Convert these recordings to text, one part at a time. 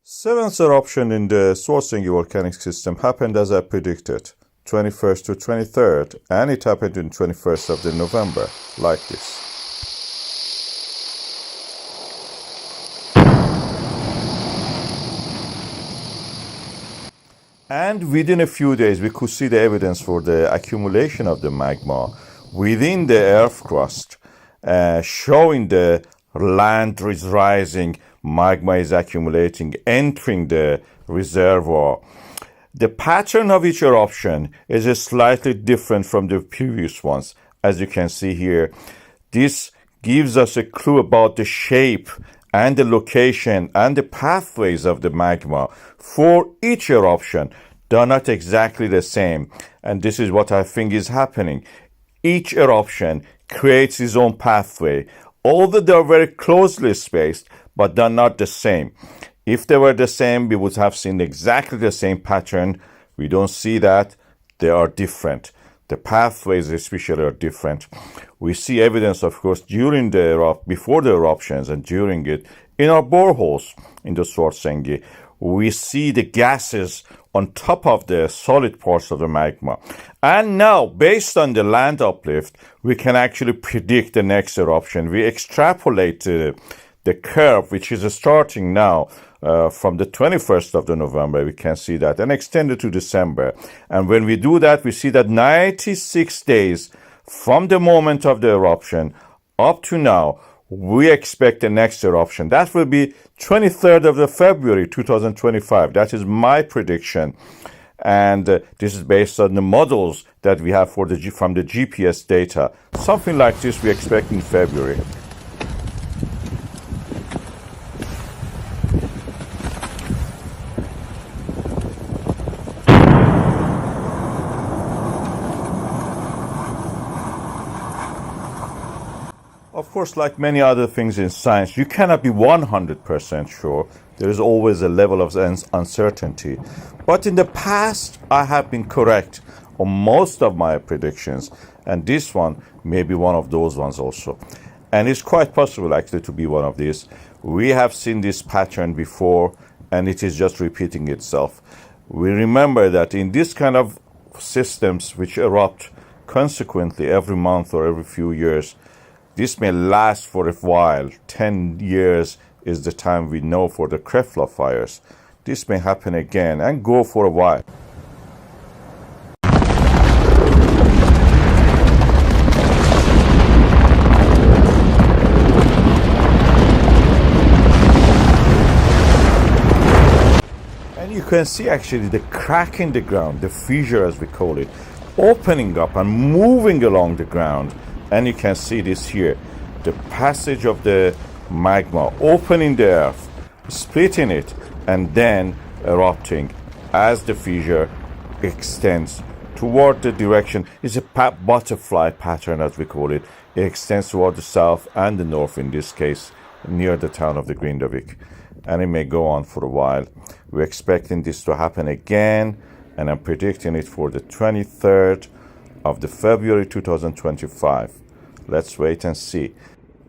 Seventh eruption in the Swartsengi volcanic system happened as I predicted, 21st to 23rd, and it happened in 21st of the November, like this. And within a few days, we could see the evidence for the accumulation of the magma within the earth crust, showing the land is rising, magma is accumulating, entering the reservoir. The pattern of each eruption is slightly different from the previous ones. As you can see here, this gives us a clue about the shape and the location and the pathways of the magma for each eruption. They're not exactly the same, and this is what I think is happening. Each eruption creates its own pathway, although they're very closely spaced, but they're not the same. If they were the same, we would have seen exactly the same pattern. We don't see that. They are different. The pathways especially are different. We see evidence, of course, before the eruptions and during it, in our boreholes in the Swartsengi. We see the gases on top of the solid parts of the magma. And now, based on the land uplift, we can actually predict the next eruption. We extrapolate the curve, which is starting now from the 21st of the November, we can see that, and extend it to December. And when we do that, we see that 96 days from the moment of the eruption up to now, we expect the next eruption. That will be 23rd of February 2025. That is my prediction. And this is based on the models that we have from the GPS data. Something like this we expect in February. Of course, like many other things in science, you cannot be 100% sure. There is always a level of uncertainty. But in the past, I have been correct on most of my predictions, and this one may be one of those ones also. And it's quite possible, actually, to be one of these. We have seen this pattern before, and it is just repeating itself. We remember that in this kind of systems which erupt consequently every month or every few years, this may last for a while. 10 years is the time we know for the Krefla fires. This may happen again and go for a while. And you can see actually the crack in the ground, the fissure as we call it, opening up and moving along the ground. And you can see this here, the passage of the magma, opening the earth, splitting it, and then erupting as the fissure extends toward the direction. It's a butterfly pattern, as we call it. It extends toward the south and the north, in this case, near the town of the Grindavík. And it may go on for a while. We're expecting this to happen again, and I'm predicting it for the 23rd of February 2025. Let's wait and see.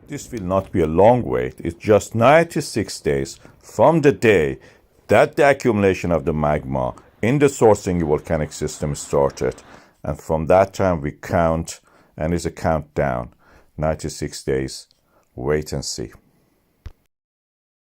This will not be a long wait. It's just 96 days from the day that the accumulation of the magma in the Swartsengi volcanic system started. And from that time we count, and it's a countdown. 96 days. Wait and see.